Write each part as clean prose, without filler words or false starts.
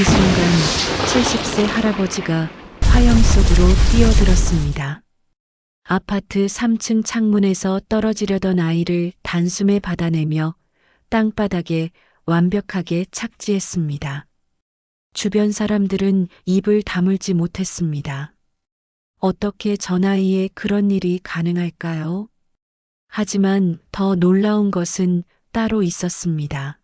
그 순간 70세 할아버지가 화영 속으로 뛰어들었습니다. 아파트 3층 창문에서 떨어지려던 아이를 단숨에 받아내며 땅바닥에 완벽하게 착지했습니다. 주변 사람들은 입을 다물지 못했습니다. 어떻게 저 나이에 그런 일이 가능할까요? 하지만 더 놀라운 것은 따로 있었습니다.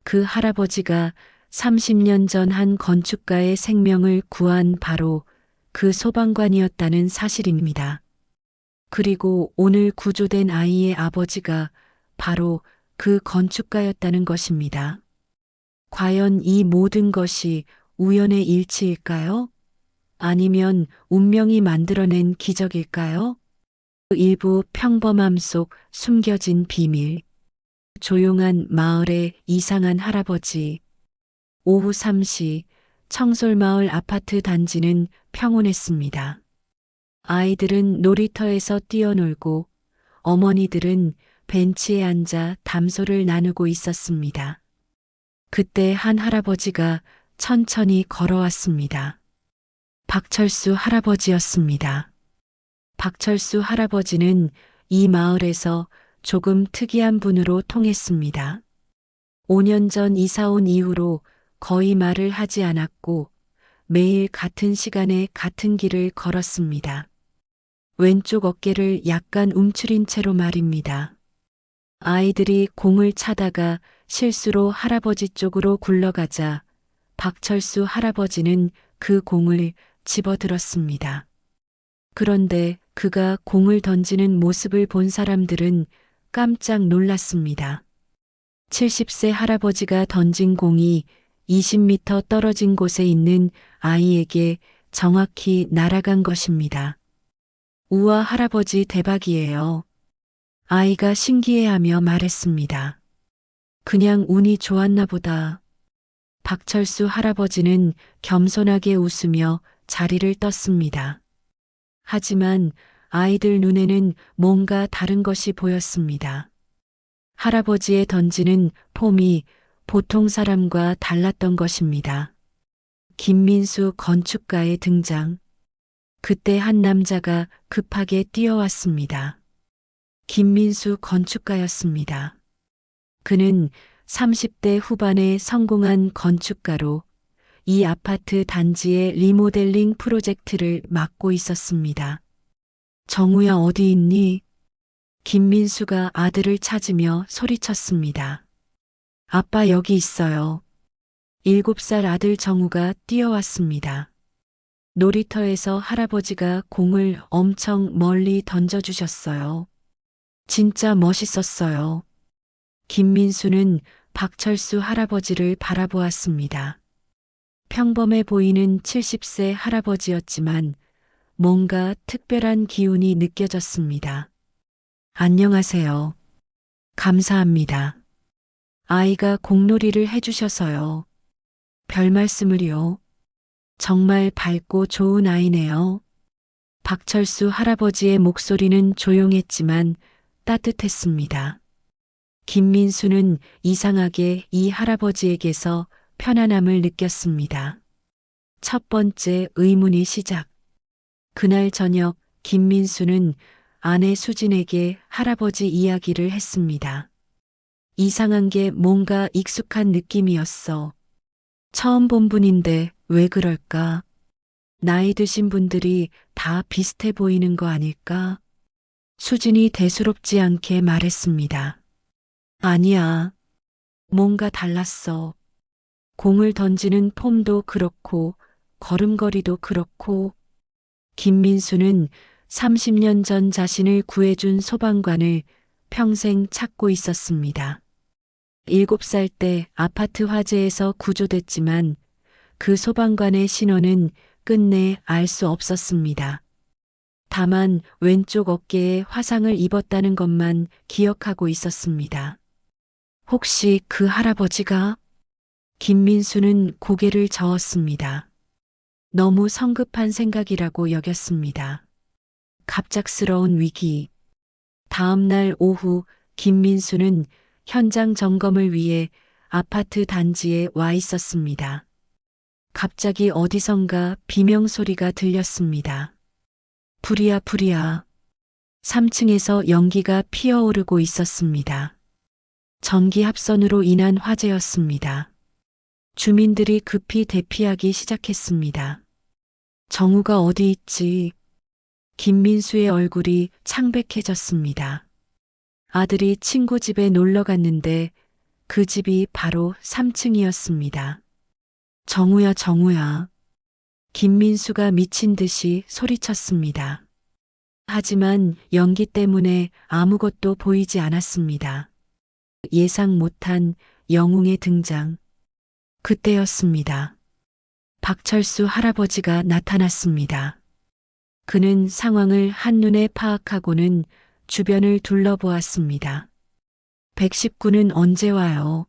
그 할아버지가 30년 전 한 건축가의 생명을 구한 바로 그 소방관이었다는 사실입니다. 그리고 오늘 구조된 아이의 아버지가 바로 그 건축가였다는 것입니다. 과연 이 모든 것이 우연의 일치일까요? 아니면 운명이 만들어낸 기적일까요? 일부 평범함 속 숨겨진 비밀. 조용한 마을의 이상한 할아버지. 오후 3시 청솔마을 아파트 단지는 평온했습니다. 아이들은 놀이터에서 뛰어놀고 어머니들은 벤치에 앉아 담소를 나누고 있었습니다. 그때 한 할아버지가 천천히 걸어왔습니다. 박철수 할아버지였습니다. 박철수 할아버지는 이 마을에서 조금 특이한 분으로 통했습니다. 5년 전 이사 온 이후로 거의 말을 하지 않았고 매일 같은 시간에 같은 길을 걸었습니다. 왼쪽 어깨를 약간 움츠린 채로 말입니다. 아이들이 공을 차다가 실수로 할아버지 쪽으로 굴러가자 박철수 할아버지는 그 공을 집어들었습니다. 그런데 그가 공을 던지는 모습을 본 사람들은 깜짝 놀랐습니다. 70세 할아버지가 던진 공이 20m 떨어진 곳에 있는 아이에게 정확히 날아간 것입니다. 우와, 할아버지 대박이에요. 아이가 신기해하며 말했습니다. 그냥 운이 좋았나 보다. 박철수 할아버지는 겸손하게 웃으며 자리를 떴습니다. 하지만 아이들 눈에는 뭔가 다른 것이 보였습니다. 할아버지의 던지는 폼이 보통 사람과 달랐던 것입니다. 김민수 건축가의 등장. 그때 한 남자가 급하게 뛰어왔습니다. 김민수 건축가였습니다. 그는 30대 후반의 성공한 건축가로 이 아파트 단지의 리모델링 프로젝트를 맡고 있었습니다. 정우야, 어디 있니? 김민수가 아들을 찾으며 소리쳤습니다. 아빠, 여기 있어요. 7살 아들 정우가 뛰어왔습니다. 놀이터에서 할아버지가 공을 엄청 멀리 던져주셨어요. 진짜 멋있었어요. 김민수는 박철수 할아버지를 바라보았습니다. 평범해 보이는 70세 할아버지였지만 뭔가 특별한 기운이 느껴졌습니다. 안녕하세요. 감사합니다. 아이가 공놀이를 해주셔서요. 별 말씀을요. 정말 밝고 좋은 아이네요. 박철수 할아버지의 목소리는 조용했지만 따뜻했습니다. 김민수는 이상하게 이 할아버지에게서 편안함을 느꼈습니다. 첫 번째 의문의 시작. 그날 저녁 김민수는 아내 수진에게 할아버지 이야기를 했습니다. 이상한 게 뭔가 익숙한 느낌이었어. 처음 본 분인데 왜 그럴까? 나이 드신 분들이 다 비슷해 보이는 거 아닐까? 수진이 대수롭지 않게 말했습니다. 아니야. 뭔가 달랐어. 공을 던지는 폼도 그렇고 걸음걸이도 그렇고. 김민수는 30년 전 자신을 구해준 소방관을 평생 찾고 있었습니다. 7살 때 아파트 화재에서 구조됐지만 그 소방관의 신원은 끝내 알 수 없었습니다. 다만 왼쪽 어깨에 화상을 입었다는 것만 기억하고 있었습니다. 혹시 그 할아버지가? 김민수는 고개를 저었습니다. 너무 성급한 생각이라고 여겼습니다. 갑작스러운 위기. 다음 날 오후 김민수는 현장 점검을 위해 아파트 단지에 와 있었습니다. 갑자기 어디선가 비명소리가 들렸습니다. 불이야, 불이야. 3층에서 연기가 피어오르고 있었습니다. 전기 합선으로 인한 화재였습니다. 주민들이 급히 대피하기 시작했습니다. 정우가 어디 있지? 김민수의 얼굴이 창백해졌습니다. 아들이 친구 집에 놀러 갔는데 그 집이 바로 3층이었습니다. 정우야, 정우야. 김민수가 미친 듯이 소리쳤습니다. 하지만 연기 때문에 아무것도 보이지 않았습니다. 예상 못한 영웅의 등장. 그때였습니다. 박철수 할아버지가 나타났습니다. 그는 상황을 한눈에 파악하고는 주변을 둘러보았습니다. 119는 언제 와요?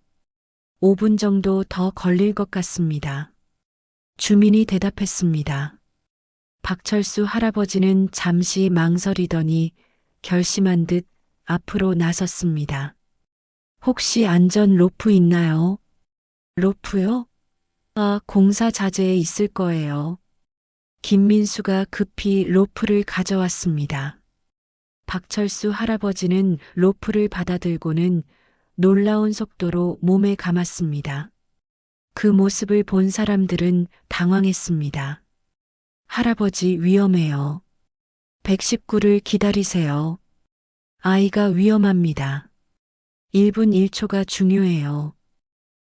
5분 정도 더 걸릴 것 같습니다. 주민이 대답했습니다. 박철수 할아버지는 잠시 망설이더니 결심한 듯 앞으로 나섰습니다. 혹시 안전 로프 있나요? 로프요? 아, 공사 자재에 있을 거예요. 김민수가 급히 로프를 가져왔습니다. 박철수 할아버지는 로프를 받아들고는 놀라운 속도로 몸에 감았습니다. 그 모습을 본 사람들은 당황했습니다. 할아버지 위험해요. 119를 기다리세요. 아이가 위험합니다. 1분 1초가 중요해요.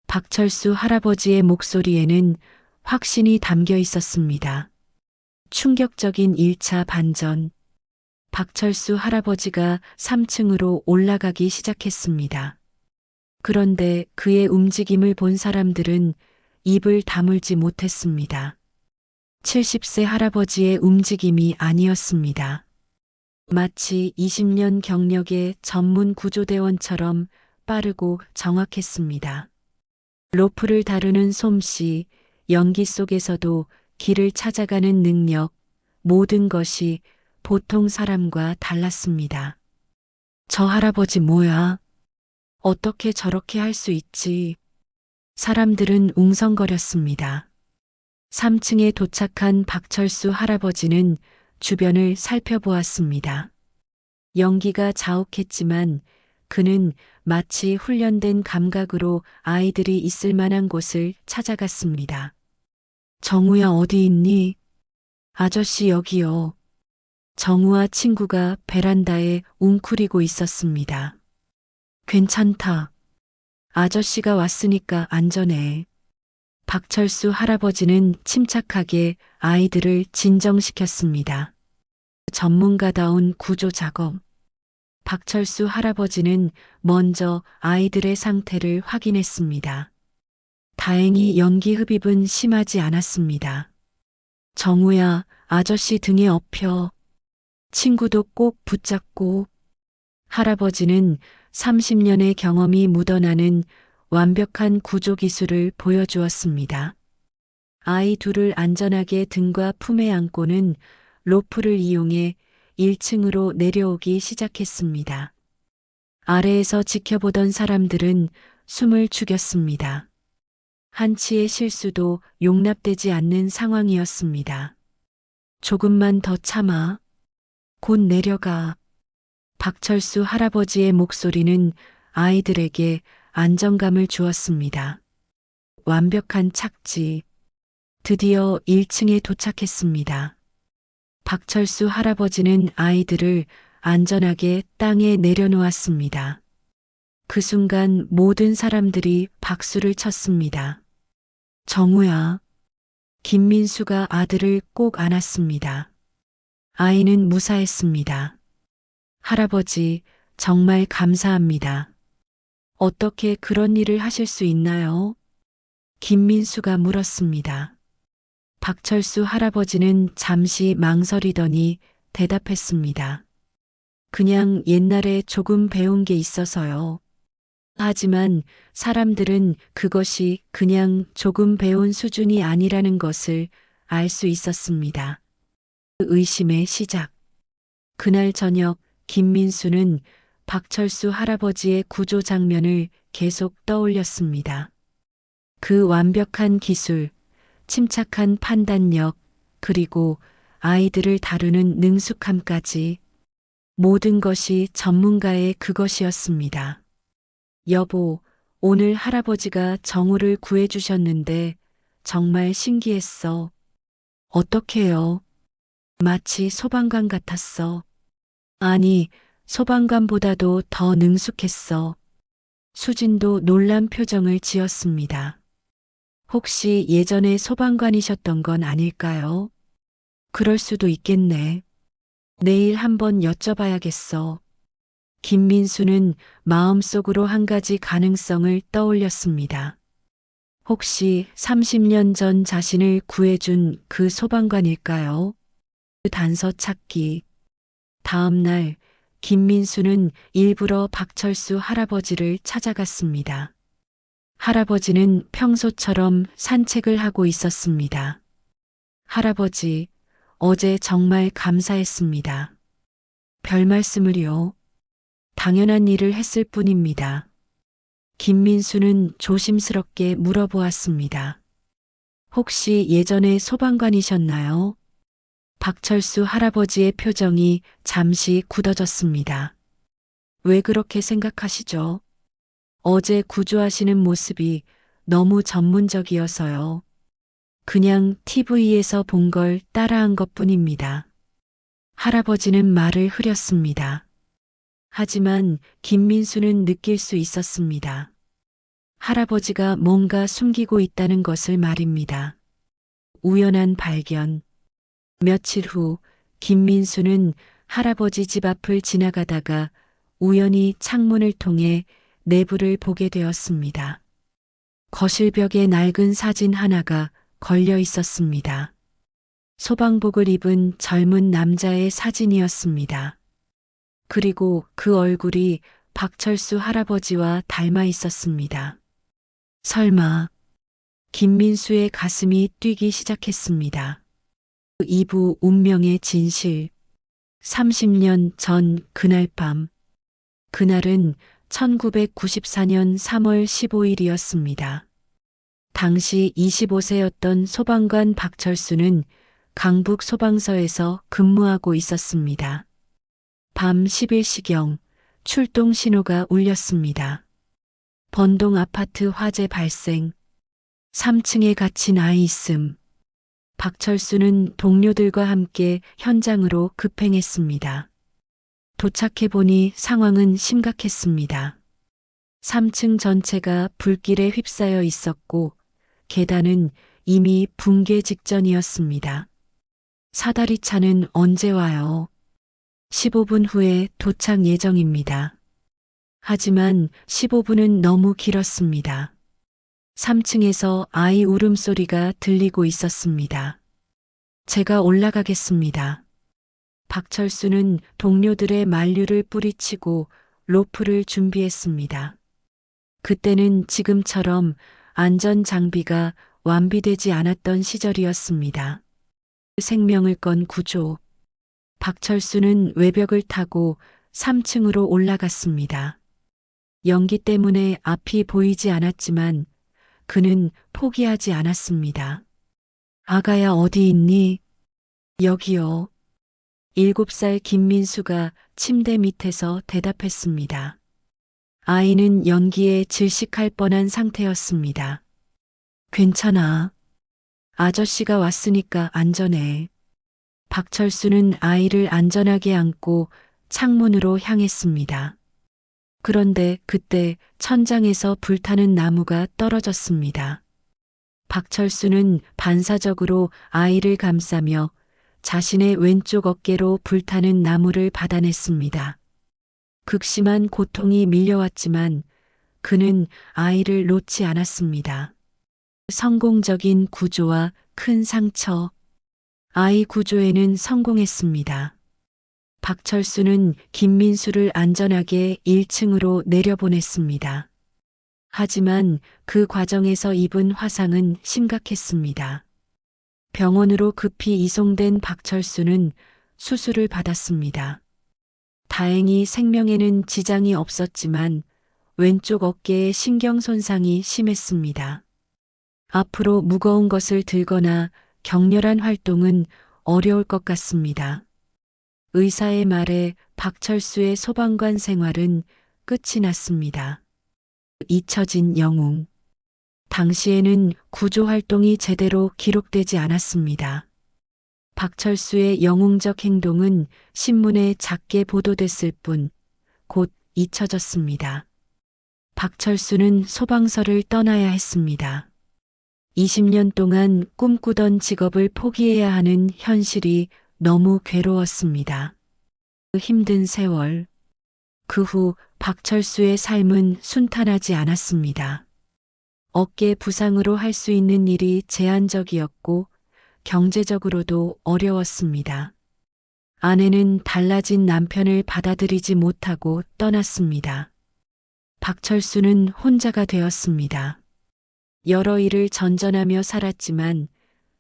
박철수 할아버지의 목소리에는 확신이 담겨 있었습니다. 충격적인 1차 반전. 박철수 할아버지가 3층으로 올라가기 시작했습니다. 그런데 그의 움직임을 본 사람들은 입을 다물지 못했습니다. 70세 할아버지의 움직임이 아니었습니다. 마치 20년 경력의 전문 구조대원처럼 빠르고 정확했습니다. 로프를 다루는 솜씨, 연기 속에서도 길을 찾아가는 능력, 모든 것이 보통 사람과 달랐습니다. 저 할아버지 뭐야? 어떻게 저렇게 할 수 있지? 사람들은 웅성거렸습니다. 3층에 도착한 박철수 할아버지는 주변을 살펴보았습니다. 연기가 자욱했지만 그는 마치 훈련된 감각으로 아이들이 있을 만한 곳을 찾아갔습니다. 정우야 어디 있니? 아저씨 여기요. 정우와 친구가 베란다에 웅크리고 있었습니다. 괜찮다. 아저씨가 왔으니까 안전해. 박철수 할아버지는 침착하게 아이들을 진정시켰습니다. 전문가다운 구조 작업. 박철수 할아버지는 먼저 아이들의 상태를 확인했습니다. 다행히 연기 흡입은 심하지 않았습니다. 정우야, 아저씨 등에 엎혀. 친구도 꼭 붙잡고. 할아버지는 30년의 경험이 묻어나는 완벽한 구조 기술을 보여주었습니다. 아이 둘을 안전하게 등과 품에 안고는 로프를 이용해 1층으로 내려오기 시작했습니다. 아래에서 지켜보던 사람들은 숨을 죽였습니다. 한치의 실수도 용납되지 않는 상황이었습니다. 조금만 더 참아. 곧 내려가. 박철수 할아버지의 목소리는 아이들에게 안정감을 주었습니다. 완벽한 착지. 드디어 1층에 도착했습니다. 박철수 할아버지는 아이들을 안전하게 땅에 내려놓았습니다. 그 순간 모든 사람들이 박수를 쳤습니다. 정우야. 김민수가 아들을 꼭 안았습니다. 아이는 무사했습니다. 할아버지, 정말 감사합니다. 어떻게 그런 일을 하실 수 있나요? 김민수가 물었습니다. 박철수 할아버지는 잠시 망설이더니 대답했습니다. 그냥 옛날에 조금 배운 게 있어서요. 하지만 사람들은 그것이 그냥 조금 배운 수준이 아니라는 것을 알 수 있었습니다. 의심의 시작. 그날 저녁 김민수는 박철수 할아버지의 구조 장면을 계속 떠올렸습니다. 그 완벽한 기술, 침착한 판단력, 그리고 아이들을 다루는 능숙함까지 모든 것이 전문가의 그것이었습니다. 여보, 오늘 할아버지가 정우를 구해주셨는데 정말 신기했어. 어떡해요? 마치 소방관 같았어. 아니, 소방관보다도 더 능숙했어. 수진도 놀란 표정을 지었습니다. 혹시 예전에 소방관이셨던 건 아닐까요? 그럴 수도 있겠네. 내일 한번 여쭤봐야겠어. 김민수는 마음속으로 한 가지 가능성을 떠올렸습니다. 혹시 30년 전 자신을 구해준 그 소방관일까요? 그 단서 찾기. 다음 날 김민수는 일부러 박철수 할아버지를 찾아갔습니다. 할아버지는 평소처럼 산책을 하고 있었습니다. 할아버지, 어제 정말 감사했습니다. 별 말씀을요. 당연한 일을 했을 뿐입니다. 김민수는 조심스럽게 물어보았습니다. 혹시 예전에 소방관이셨나요? 박철수 할아버지의 표정이 잠시 굳어졌습니다. 왜 그렇게 생각하시죠? 어제 구조하시는 모습이 너무 전문적이어서요. 그냥 TV에서 본 걸 따라한 것뿐입니다. 할아버지는 말을 흐렸습니다. 하지만 김민수는 느낄 수 있었습니다. 할아버지가 뭔가 숨기고 있다는 것을 말입니다. 우연한 발견. 며칠 후 김민수는 할아버지 집 앞을 지나가다가 우연히 창문을 통해 내부를 보게 되었습니다. 거실벽에 낡은 사진 하나가 걸려 있었습니다. 소방복을 입은 젊은 남자의 사진이었습니다. 그리고 그 얼굴이 박철수 할아버지와 닮아 있었습니다. 설마, 김민수의 가슴이 뛰기 시작했습니다. 2부 운명의 진실. 30년 전 그날 밤. 그날은 1994년 3월 15일이었습니다. 당시 25세였던 소방관 박철수는 강북 소방서에서 근무하고 있었습니다. 밤 11시경 출동 신호가 울렸습니다. 번동 아파트 화재 발생. 3층에 갇힌 아이 있음. 박철수는 동료들과 함께 현장으로 급행했습니다. 도착해보니 상황은 심각했습니다. 3층 전체가 불길에 휩싸여 있었고 계단은 이미 붕괴 직전이었습니다. 사다리 차는 언제 와요? 15분 후에 도착 예정입니다. 하지만 15분은 너무 길었습니다. 3층에서 아이 울음소리가 들리고 있었습니다. 제가 올라가겠습니다. 박철수는 동료들의 만류를 뿌리치고 로프를 준비했습니다. 그때는 지금처럼 안전 장비가 완비되지 않았던 시절이었습니다. 생명을 건 구조. 박철수는 외벽을 타고 3층으로 올라갔습니다. 연기 때문에 앞이 보이지 않았지만 그는 포기하지 않았습니다. 아가야 어디 있니? 여기요. 7살 김민수가 침대 밑에서 대답했습니다. 아이는 연기에 질식할 뻔한 상태였습니다. 괜찮아. 아저씨가 왔으니까 안전해. 박철수는 아이를 안전하게 안고 창문으로 향했습니다. 그런데 그때 천장에서 불타는 나무가 떨어졌습니다. 박철수는 반사적으로 아이를 감싸며 자신의 왼쪽 어깨로 불타는 나무를 받아냈습니다. 극심한 고통이 밀려왔지만 그는 아이를 놓지 않았습니다. 성공적인 구조와 큰 상처. 아이 구조에는 성공했습니다. 박철수는 김민수를 안전하게 1층으로 내려보냈습니다. 하지만 그 과정에서 입은 화상은 심각했습니다. 병원으로 급히 이송된 박철수는 수술을 받았습니다. 다행히 생명에는 지장이 없었지만 왼쪽 어깨에 신경 손상이 심했습니다. 앞으로 무거운 것을 들거나 격렬한 활동은 어려울 것 같습니다. 의사의 말에 박철수의 소방관 생활은 끝이 났습니다. 잊혀진 영웅. 당시에는 구조 활동이 제대로 기록되지 않았습니다. 박철수의 영웅적 행동은 신문에 작게 보도됐을 뿐 곧 잊혀졌습니다. 박철수는 소방서를 떠나야 했습니다. 20년 동안 꿈꾸던 직업을 포기해야 하는 현실이 너무 괴로웠습니다. 그 힘든 세월. 그 후 박철수의 삶은 순탄하지 않았습니다. 어깨 부상으로 할 수 있는 일이 제한적이었고 경제적으로도 어려웠습니다. 아내는 달라진 남편을 받아들이지 못하고 떠났습니다. 박철수는 혼자가 되었습니다. 여러 일을 전전하며 살았지만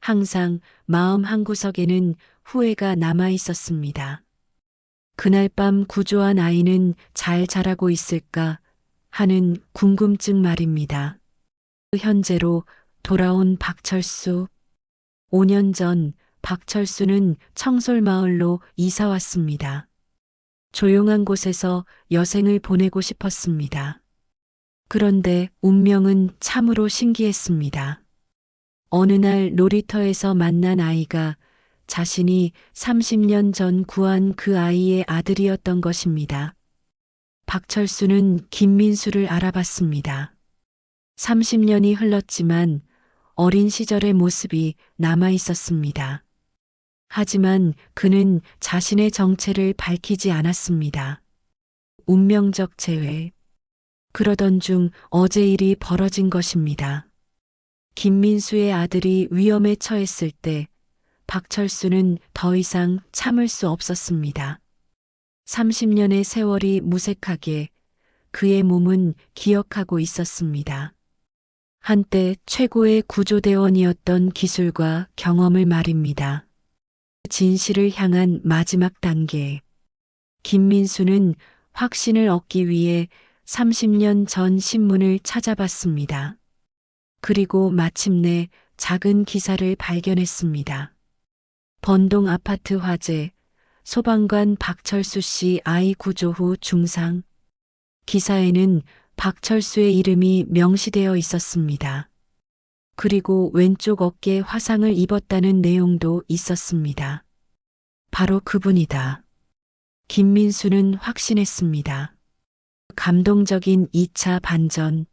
항상 마음 한구석에는 후회가 남아 있었습니다. 그날 밤 구조한 아이는 잘 자라고 있을까 하는 궁금증 말입니다. 현재로 돌아온 박철수. 5년 전 박철수는 청솔마을로 이사 왔습니다. 조용한 곳에서 여생을 보내고 싶었습니다. 그런데 운명은 참으로 신기했습니다. 어느 날 놀이터에서 만난 아이가 자신이 30년 전 구한 그 아이의 아들이었던 것입니다. 박철수는 김민수를 알아봤습니다. 30년이 흘렀지만 어린 시절의 모습이 남아 있었습니다. 하지만 그는 자신의 정체를 밝히지 않았습니다. 운명적 재회. 그러던 중 어제 일이 벌어진 것입니다. 김민수의 아들이 위험에 처했을 때 박철수는 더 이상 참을 수 없었습니다. 30년의 세월이 무색하게 그의 몸은 기억하고 있었습니다. 한때 최고의 구조대원이었던 기술과 경험을 말입니다. 진실을 향한 마지막 단계. 김민수는 확신을 얻기 위해 30년 전 신문을 찾아봤습니다. 그리고 마침내 작은 기사를 발견했습니다. 번동 아파트 화재, 소방관 박철수 씨 아이 구조 후 중상. 기사에는 박철수의 이름이 명시되어 있었습니다. 그리고 왼쪽 어깨 화상을 입었다는 내용도 있었습니다. 바로 그분이다. 김민수는 확신했습니다. 감동적인 2차 반전.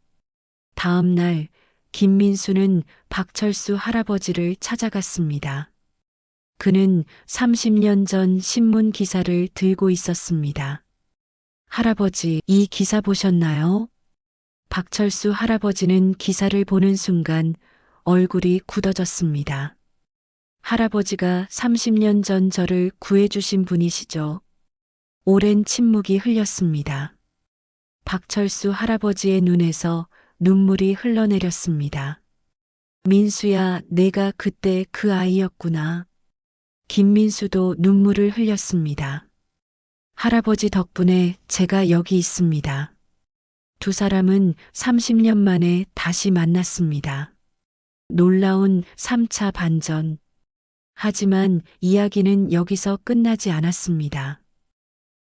다음 날 김민수는 박철수 할아버지를 찾아갔습니다. 그는 30년 전 신문 기사를 들고 있었습니다. 할아버지, 이 기사 보셨나요? 박철수 할아버지는 기사를 보는 순간 얼굴이 굳어졌습니다. 할아버지가 30년 전 저를 구해주신 분이시죠. 오랜 침묵이 흘렸습니다. 박철수 할아버지의 눈에서 눈물이 흘러내렸습니다. 민수야, 내가 그때 그 아이였구나. 김민수도 눈물을 흘렸습니다. 할아버지 덕분에 제가 여기 있습니다. 두 사람은 30년 만에 다시 만났습니다. 놀라운 3차 반전. 하지만 이야기는 여기서 끝나지 않았습니다.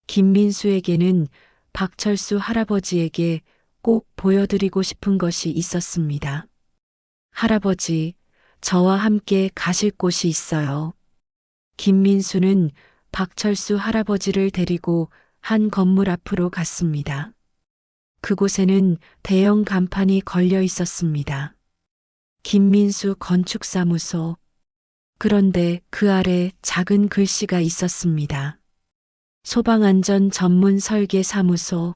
김민수에게는 박철수 할아버지에게 꼭 보여드리고 싶은 것이 있었습니다. 할아버지, 저와 함께 가실 곳이 있어요. 김민수는 박철수 할아버지를 데리고 한 건물 앞으로 갔습니다. 그곳에는 대형 간판이 걸려 있었습니다. 김민수 건축사무소. 그런데 그 아래 작은 글씨가 있었습니다. 소방안전 전문 설계 사무소.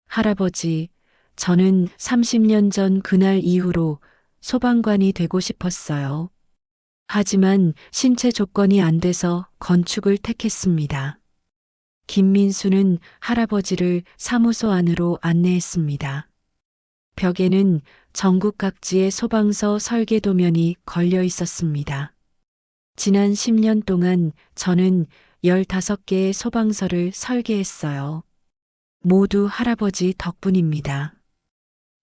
할아버지, 저는 30년 전 그날 이후로 소방관이 되고 싶었어요. 하지만 신체 조건이 안 돼서 건축을 택했습니다. 김민수는 할아버지를 사무소 안으로 안내했습니다. 벽에는 전국 각지의 소방서 설계 도면이 걸려 있었습니다. 지난 10년 동안 저는 15개의 소방서를 설계했어요. 모두 할아버지 덕분입니다.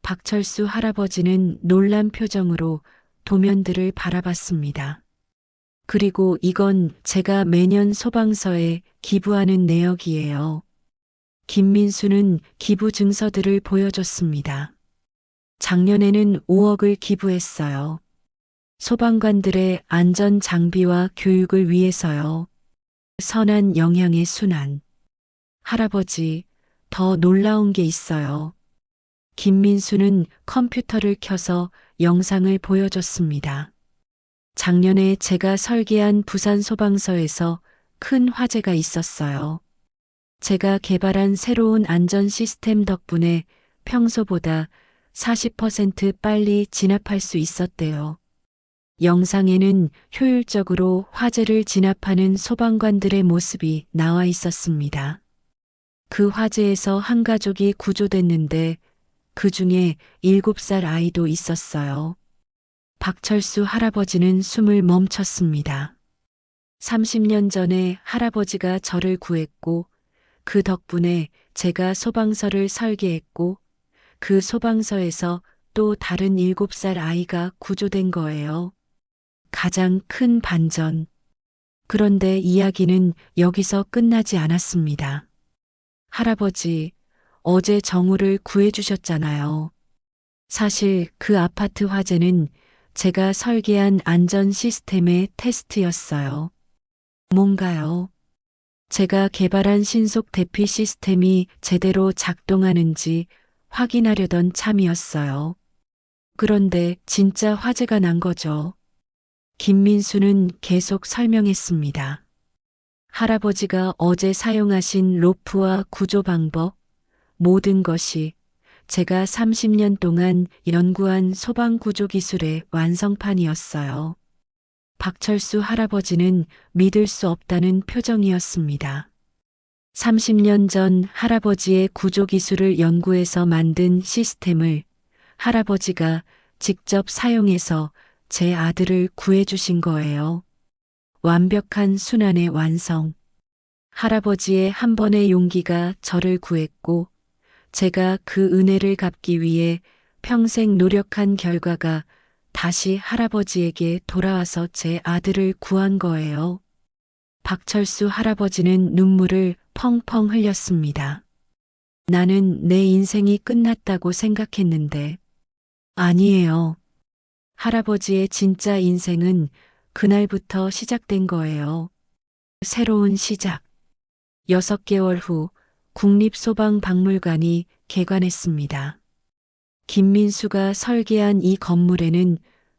박철수 할아버지는 놀란 표정으로 도면들을 바라봤습니다. 그리고 이건 제가 매년 소방서에 기부하는 내역이에요. 김민수는 기부 증서들을 보여줬습니다. 작년에는 5억을 기부했어요. 소방관들의 안전 장비와 교육을 위해서요. 선한 영향의 순환. 할아버지, 더 놀라운 게 있어요. 김민수는 컴퓨터를 켜서 영상을 보여줬습니다. 작년에 제가 설계한 부산 소방서에서 큰 화재가 있었어요. 제가 개발한 새로운 안전 시스템 덕분에 평소보다 40% 빨리 진압할 수 있었대요. 영상에는 효율적으로 화재를 진압하는 소방관들의 모습이 나와 있었습니다. 그 화재에서 한 가족이 구조됐는데 그 중에 7살 아이도 있었어요. 박철수 할아버지는 숨을 멈췄습니다. 30년 전에 할아버지가 저를 구했고 그 덕분에 제가 소방서를 설계했고 그 소방서에서 또 다른 7살 아이가 구조된 거예요. 가장 큰 반전. 그런데 이야기는 여기서 끝나지 않았습니다. 할아버지, 어제 정우를 구해주셨잖아요. 사실 그 아파트 화재는 제가 설계한 안전 시스템의 테스트였어요. 뭔가요? 제가 개발한 신속 대피 시스템이 제대로 작동하는지 확인하려던 참이었어요. 그런데 진짜 화재가 난 거죠. 김민수는 계속 설명했습니다. 할아버지가 어제 사용하신 로프와 구조 방법, 모든 것이 제가 30년 동안 연구한 소방 구조 기술의 완성판이었어요. 박철수 할아버지는 믿을 수 없다는 표정이었습니다. 30년 전 할아버지의 구조 기술을 연구해서 만든 시스템을 할아버지가 직접 사용해서 제 아들을 구해주신 거예요. 완벽한 순환의 완성. 할아버지의 한 번의 용기가 저를 구했고 제가 그 은혜를 갚기 위해 평생 노력한 결과가 다시 할아버지에게 돌아와서 제 아들을 구한 거예요. 박철수 할아버지는 눈물을 펑펑 흘렸습니다. 나는 내 인생이 끝났다고 생각했는데 아니에요. 할아버지의 진짜 인생은 그날부터 시작된 거예요. 새로운 시작. 6개월 후 국립소방박물관이 개관했습니다. 김민수가 설계한 이 건물에는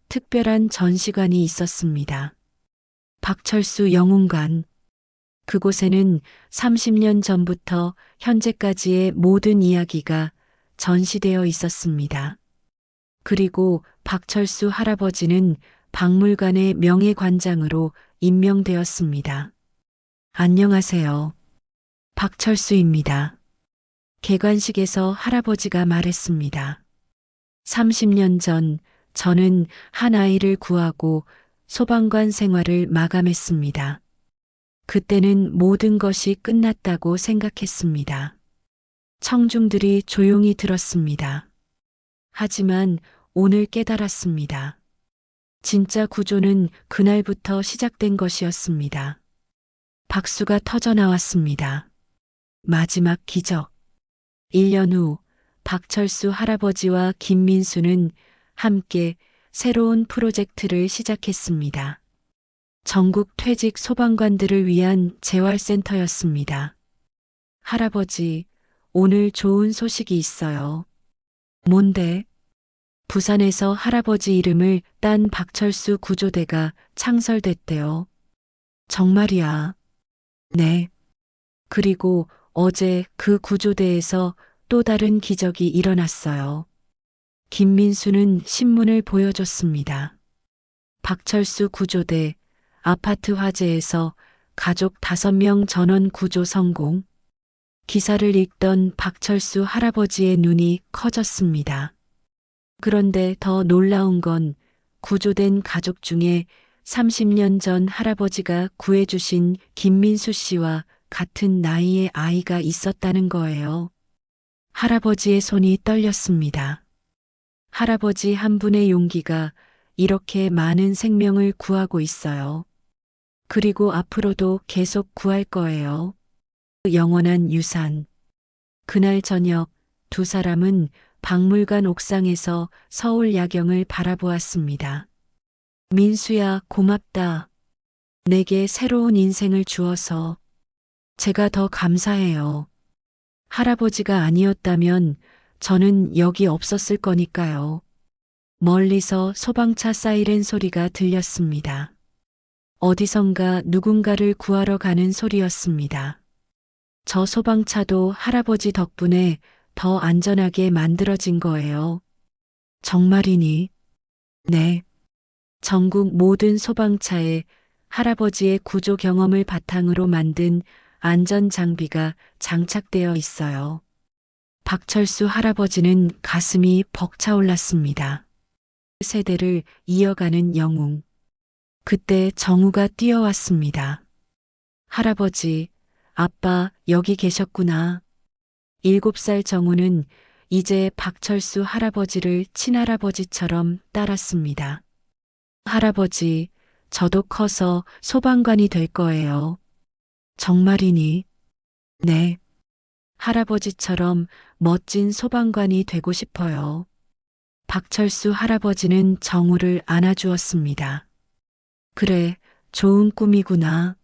특별한 전시관이 있었습니다. 박철수 영웅관. 그곳에는 30년 전부터 현재까지의 모든 이야기가 전시되어 있었습니다. 그리고 박철수 할아버지는 박물관의 명예관장으로 임명되었습니다. 안녕하세요. 박철수입니다. 개관식에서 할아버지가 말했습니다. 30년 전 저는 한 아이를 구하고 소방관 생활을 마감했습니다. 그때는 모든 것이 끝났다고 생각했습니다. 청중들이 조용히 들었습니다. 하지만 오늘 깨달았습니다. 진짜 구조는 그날부터 시작된 것이었습니다. 박수가 터져 나왔습니다. 마지막 기적. 1년 후 박철수 할아버지와 김민수는 함께 새로운 프로젝트를 시작했습니다. 전국 퇴직 소방관들을 위한 재활센터였습니다. 할아버지, 오늘 좋은 소식이 있어요. 뭔데? 부산에서 할아버지 이름을 딴 박철수 구조대가 창설됐대요. 정말이야. 네. 그리고 어제 그 구조대에서 또 다른 기적이 일어났어요. 김민수는 신문을 보여줬습니다. 박철수 구조대 아파트 화재에서 가족 5명 전원 구조 성공. 기사를 읽던 박철수 할아버지의 눈이 커졌습니다. 그런데 더 놀라운 건 구조된 가족 중에 30년 전 할아버지가 구해주신 김민수 씨와 같은 나이의 아이가 있었다는 거예요. 할아버지의 손이 떨렸습니다. 할아버지 한 분의 용기가 이렇게 많은 생명을 구하고 있어요. 그리고 앞으로도 계속 구할 거예요. 영원한 유산. 그날 저녁 두 사람은 박물관 옥상에서 서울 야경을 바라보았습니다. 민수야, 고맙다. 내게 새로운 인생을 주어서. 제가 더 감사해요. 할아버지가 아니었다면 저는 여기 없었을 거니까요. 멀리서 소방차 사이렌 소리가 들렸습니다. 어디선가 누군가를 구하러 가는 소리였습니다. 저 소방차도 할아버지 덕분에 더 안전하게 만들어진 거예요. 정말이니? 네. 전국 모든 소방차에 할아버지의 구조 경험을 바탕으로 만든 안전 장비가 장착되어 있어요. 박철수 할아버지는 가슴이 벅차올랐습니다. 세대를 이어가는 영웅. 그때 정우가 뛰어왔습니다. 할아버지, 아빠 여기 계셨구나. 7살 정우는 이제 박철수 할아버지를 친할아버지처럼 따랐습니다. 할아버지, 저도 커서 소방관이 될 거예요. 정말이니? 네. 할아버지처럼 멋진 소방관이 되고 싶어요. 박철수 할아버지는 정우를 안아주었습니다. 그래, 좋은 꿈이구나.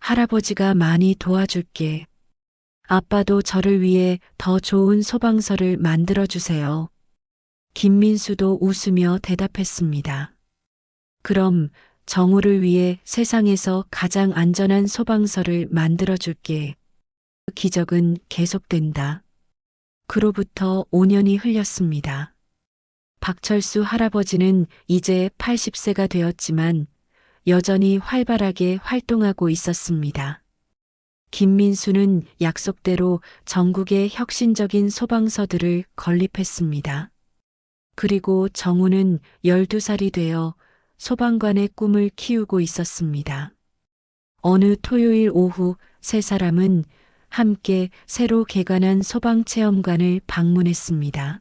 할아버지가 많이 도와줄게. 아빠도 저를 위해 더 좋은 소방서를 만들어주세요. 김민수도 웃으며 대답했습니다. 그럼 정우를 위해 세상에서 가장 안전한 소방서를 만들어줄게. 기적은 계속된다. 그로부터 5년이 흘렸습니다. 박철수 할아버지는 이제 80세가 되었지만 여전히 활발하게 활동하고 있었습니다. 김민수는 약속대로 전국의 혁신적인 소방서들을 건립했습니다. 그리고 정우는 12살이 되어 소방관의 꿈을 키우고 있었습니다. 어느 토요일 오후 세 사람은 함께 새로 개관한 소방체험관을 방문했습니다.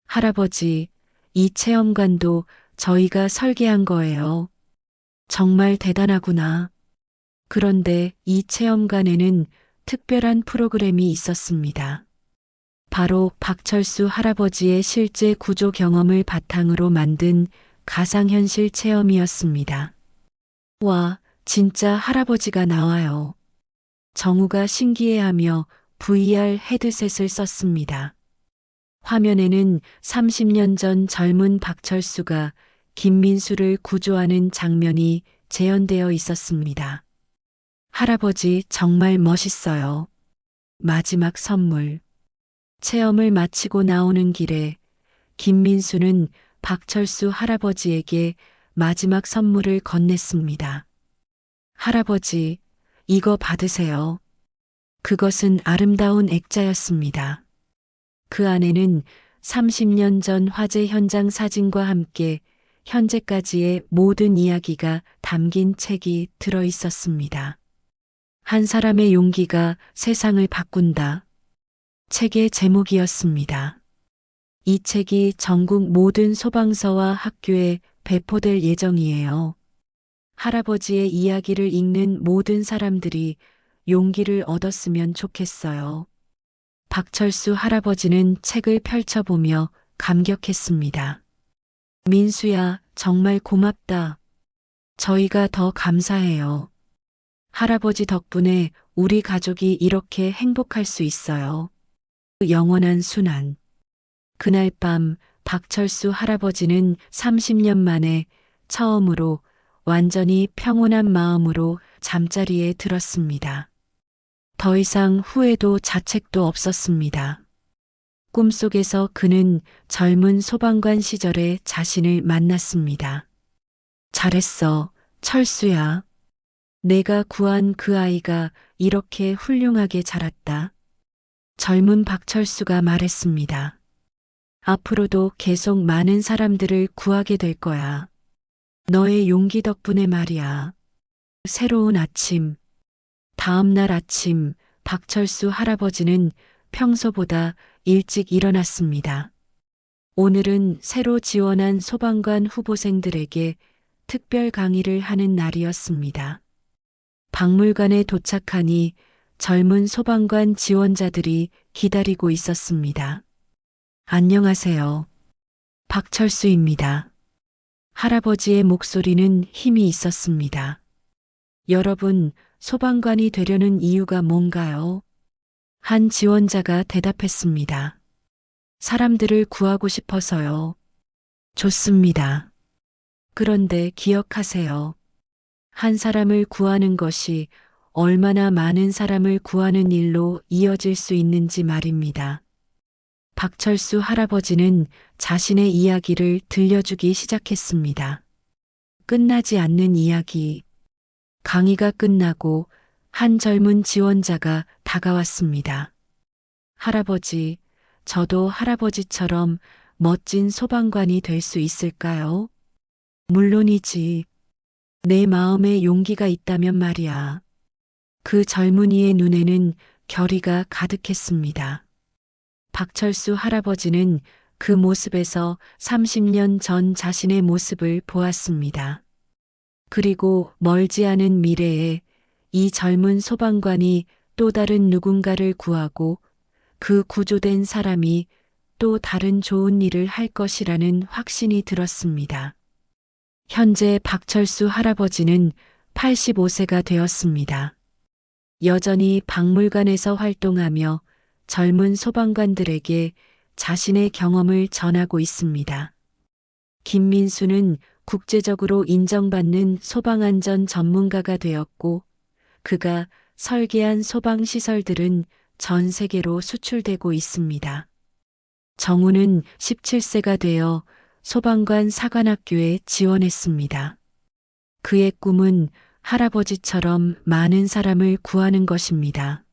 할아버지, 이 체험관도 저희가 설계한 거예요. 정말 대단하구나. 그런데 이 체험관에는 특별한 프로그램이 있었습니다. 바로 박철수 할아버지의 실제 구조 경험을 바탕으로 만든 가상현실 체험이었습니다. 와, 진짜 할아버지가 나와요. 정우가 신기해하며 VR 헤드셋을 썼습니다. 화면에는 30년 전 젊은 박철수가 김민수를 구조하는 장면이 재현되어 있었습니다. 할아버지 정말 멋있어요. 마지막 선물. 체험을 마치고 나오는 길에 김민수는 박철수 할아버지에게 마지막 선물을 건넸습니다. 할아버지, 이거 받으세요. 그것은 아름다운 액자였습니다. 그 안에는 30년 전 화재 현장 사진과 함께 현재까지의 모든 이야기가 담긴 책이 들어 있었습니다. 한 사람의 용기가 세상을 바꾼다. 책의 제목이었습니다. 이 책이 전국 모든 소방서와 학교에 배포될 예정이에요. 할아버지의 이야기를 읽는 모든 사람들이 용기를 얻었으면 좋겠어요. 박철수 할아버지는 책을 펼쳐보며 감격했습니다. 민수야, 정말 고맙다. 저희가 더 감사해요. 할아버지 덕분에 우리 가족이 이렇게 행복할 수 있어요. 영원한 순환. 그날 밤 박철수 할아버지는 30년 만에 처음으로 완전히 평온한 마음으로 잠자리에 들었습니다. 더 이상 후회도 자책도 없었습니다. 꿈속에서 그는 젊은 소방관 시절의 자신을 만났습니다. 잘했어, 철수야. 내가 구한 그 아이가 이렇게 훌륭하게 자랐다. 젊은 박철수가 말했습니다. 앞으로도 계속 많은 사람들을 구하게 될 거야. 너의 용기 덕분에 말이야. 새로운 아침. 다음 날 아침, 박철수 할아버지는 평소보다 일찍 일어났습니다. 오늘은 새로 지원한 소방관 후보생들에게 특별 강의를 하는 날이었습니다. 박물관에 도착하니 젊은 소방관 지원자들이 기다리고 있었습니다. 안녕하세요. 박철수입니다. 할아버지의 목소리는 힘이 있었습니다. 여러분, 소방관이 되려는 이유가 뭔가요? 한 지원자가 대답했습니다. 사람들을 구하고 싶어서요. 좋습니다. 그런데 기억하세요. 한 사람을 구하는 것이 얼마나 많은 사람을 구하는 일로 이어질 수 있는지 말입니다. 박철수 할아버지는 자신의 이야기를 들려주기 시작했습니다. 끝나지 않는 이야기. 강의가 끝나고 한 젊은 지원자가 다가왔습니다. 할아버지, 저도 할아버지처럼 멋진 소방관이 될 수 있을까요? 물론이지. 내 마음에 용기가 있다면 말이야. 그 젊은이의 눈에는 결의가 가득했습니다. 박철수 할아버지는 그 모습에서 30년 전 자신의 모습을 보았습니다. 그리고 멀지 않은 미래에 이 젊은 소방관이 또 다른 누군가를 구하고 그 구조된 사람이 또 다른 좋은 일을 할 것이라는 확신이 들었습니다. 현재 박철수 할아버지는 85세가 되었습니다. 여전히 박물관에서 활동하며 젊은 소방관들에게 자신의 경험을 전하고 있습니다. 김민수는 국제적으로 인정받는 소방안전 전문가가 되었고, 그가 설계한 소방시설들은 전 세계로 수출되고 있습니다. 정우는 17세가 되어 소방관 사관학교에 지원했습니다. 그의 꿈은 할아버지처럼 많은 사람을 구하는 것입니다.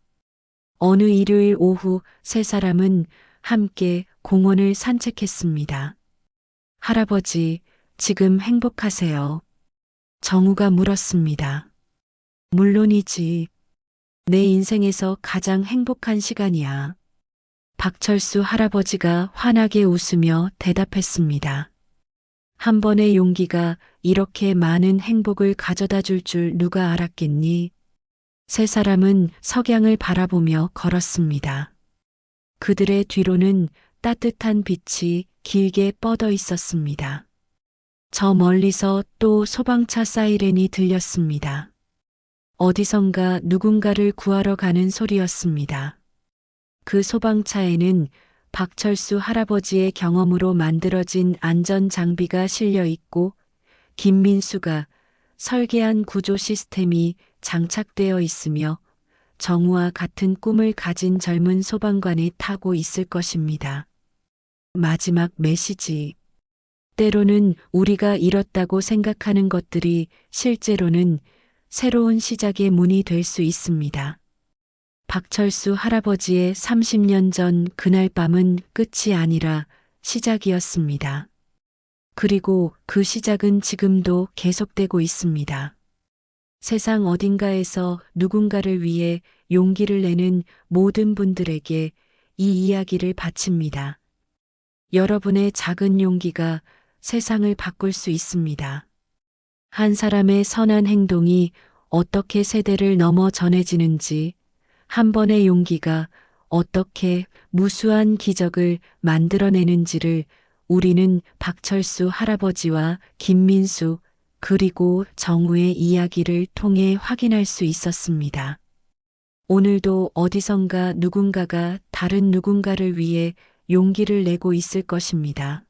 어느 일요일 오후 세 사람은 함께 공원을 산책했습니다. 할아버지, 지금 행복하세요? 정우가 물었습니다. 물론이지. 내 인생에서 가장 행복한 시간이야. 박철수 할아버지가 환하게 웃으며 대답했습니다. 한 번의 용기가 이렇게 많은 행복을 가져다 줄 누가 알았겠니? 세 사람은 석양을 바라보며 걸었습니다. 그들의 뒤로는 따뜻한 빛이 길게 뻗어 있었습니다. 저 멀리서 또 소방차 사이렌이 들렸습니다. 어디선가 누군가를 구하러 가는 소리였습니다. 그 소방차에는 박철수 할아버지의 경험으로 만들어진 안전 장비가 실려 있고 김민수가 설계한 구조 시스템이 장착되어 있으며 정우와 같은 꿈을 가진 젊은 소방관이 타고 있을 것입니다. 마지막 메시지. 때로는 우리가 잃었다고 생각하는 것들이 실제로는 새로운 시작의 문이 될 수 있습니다. 박철수 할아버지의 30년 전 그날 밤은 끝이 아니라 시작이었습니다. 그리고 그 시작은 지금도 계속되고 있습니다. 세상 어딘가에서 누군가를 위해 용기를 내는 모든 분들에게 이 이야기를 바칩니다. 여러분의 작은 용기가 세상을 바꿀 수 있습니다. 한 사람의 선한 행동이 어떻게 세대를 넘어 전해지는지, 한 번의 용기가 어떻게 무수한 기적을 만들어내는지를 우리는 박철수 할아버지와 김민수 그리고 정우의 이야기를 통해 확인할 수 있었습니다. 오늘도 어디선가 누군가가 다른 누군가를 위해 용기를 내고 있을 것입니다.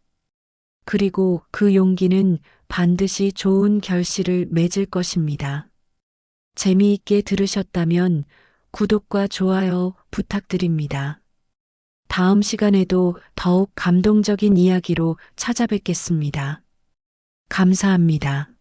그리고 그 용기는 반드시 좋은 결실을 맺을 것입니다. 재미있게 들으셨다면 구독과 좋아요 부탁드립니다. 다음 시간에도 더욱 감동적인 이야기로 찾아뵙겠습니다. 감사합니다.